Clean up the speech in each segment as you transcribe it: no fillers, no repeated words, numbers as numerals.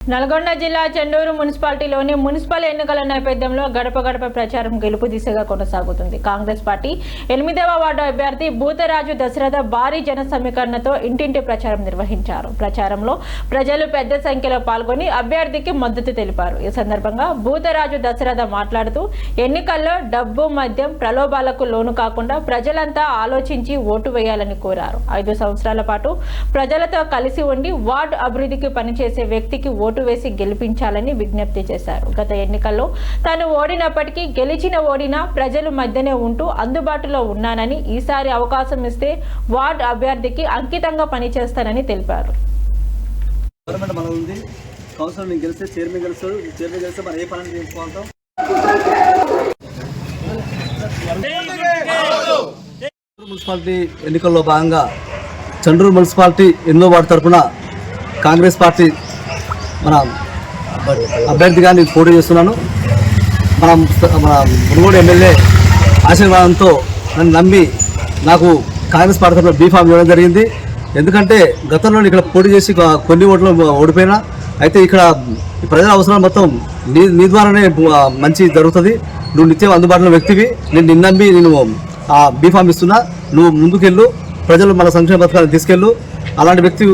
నల్గొండ జిల్లా చెండూరు మున్సిపాలిటీలోని మున్సిపల్ ఎన్నికల నేపథ్యంలో గడప గడప ప్రచారం గెలుపు దిశగా కొనసాగుతుంది. కాంగ్రెస్ పార్టీ 8వ వార్డు అభ్యర్థి భూతరాజు దశరథ భారీ జన సమీకరణతో ఇంటింటి ప్రచారం నిర్వహించారు. ప్రచారంలో ప్రజలు పెద్ద సంఖ్యలో పాల్గొని అభ్యర్థికి మద్దతు తెలిపారు. ఈ సందర్భంగా భూతరాజు దశరథ మాట్లాడుతూ ఎన్నికల్లో డబ్బు, మద్యం, ప్రలోభాలకు లోను కాకుండా ప్రజలంతా ఆలోచించి ఓటు వేయాలని కోరారు. 5 సంవత్సరాల పాటు ప్రజలతో కలిసి ఉండి వార్డు అభివృద్ధికి పనిచేసే వ్యక్తికి ఓటు వేసి గెలిపించాలని విజ్ఞప్తి చేశారు. గత ఎన్నికల్లో తాను ఓడినప్పటికీ ఓడినా ప్రజల మధ్యనే ఉంటూ అందుబాటులో ఉన్నానని, ఈసారి అవకాశం ఇస్తే వార్డు అభ్యర్థికి అంకితంగా పనిచేస్తానని తెలిపారు. మున్సిపాలిటీ ఎన్నికల్లో భాగంగా చండ్రూరు మున్సిపాలిటీ 8వ వార్డు తరఫున కాంగ్రెస్ పార్టీ మన అభ్యర్థిగా నేను పోటీ చేస్తున్నాను. మన మునుగోడు ఎమ్మెల్యే ఆశీర్వాదంతో నన్ను నమ్మి నాకు కాంగ్రెస్ పార్టీ తరఫున బీఫామ్ ఇవ్వడం జరిగింది. ఎందుకంటే గతంలో ఇక్కడ పోటీ చేసి కొన్ని ఓట్లు ఓడిపోయినా, అయితే ఇక్కడ ప్రజల అవసరాలు మొత్తం నీ ద్వారానే మంచి జరుగుతుంది. నువ్వు నిత్యం అందుబాటులో వ్యక్తివి, నేను నిన్ను నమ్మి నేను ఆ బీఫామ్ ఇస్తున్నా. నువ్వు ముందుకెళ్ళు, ప్రజలు మన సంక్షేమ పథకాలను తీసుకెళ్ళు. అలాంటి వ్యక్తి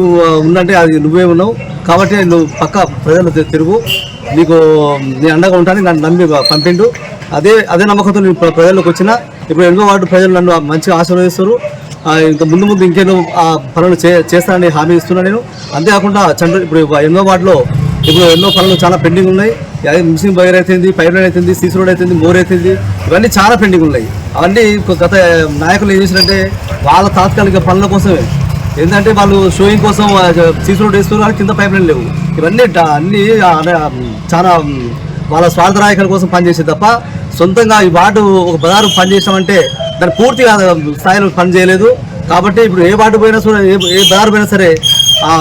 ఉందంటే అది నువ్వే ఉన్నావు. కాబట్టి నువ్వు పక్క ప్రజలు తిరుగు, నీకు నేను అండగా ఉంటాను. నన్ను నమ్మి పంపిండు. అదే నమ్మకంతో నేను ప్రజల్లోకి వచ్చిన. ఇప్పుడు 8వ వార్డు ప్రజలు నన్ను మంచిగా ఆశీర్వదిస్తారు. ఇంకా ముందు ఇంకేదో ఆ పనులు చేస్తానని హామీ ఇస్తున్నాను నేను. అంతేకాకుండా ఇప్పుడు 8వ వార్డులో ఇప్పుడు ఎన్నో పనులు చాలా పెండింగ్ ఉన్నాయి. అదే మిషన్ బైర్ అవుతుంది, పైప్ లైన్ అవుతుంది, సీసీ రోడ్ అవుతుంది, మోర్ అవుతుంది. ఇవన్నీ చాలా పెండింగ్ ఉన్నాయి. అవన్నీ గత నాయకులు ఏం చేసినట్టే వాళ్ళ తాత్కాలిక పనుల కోసమే, ఏంటంటే వాళ్ళు షోయింగ్ కోసం సీసీ రోడ్ వేస్తున్నారు, కింద పైప్ లైన్ లేవు. ఇవన్నీ అన్నీ చాలా వాళ్ళ స్వార్థ నాయకుల కోసం పనిచేసేది తప్ప సొంతంగా ఈ వార్డు ఒక బజారు పనిచేసామంటే దాన్ని పూర్తిగా స్థాయిలో పనిచేయలేదు. కాబట్టి ఇప్పుడు ఏ వార్డు పోయినా సరే, ఏ బజారు పోయినా సరే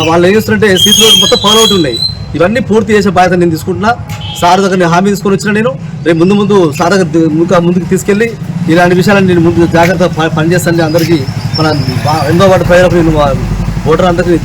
వాళ్ళు ఏం చేస్తున్నారంటే సీసీ రోడ్ మొత్తం పగలవుట్ ఉన్నాయి. ఇవన్నీ పూర్తి చేసే బాధ్యత నేను తీసుకుంటున్నా. సార్ దగ్గర నేను హామీ తీసుకొని వచ్చిన. నేను రేపు ముందు సార్ దగ్గర ముందుకు తీసుకెళ్ళి ఇలాంటి విషయాలను నేను ముందు జాగ్రత్తగా పనిచేస్తాను. అందరికీ మన 8వ వార్డు ప్రజలకు నేను ఓటర్ అందరికీ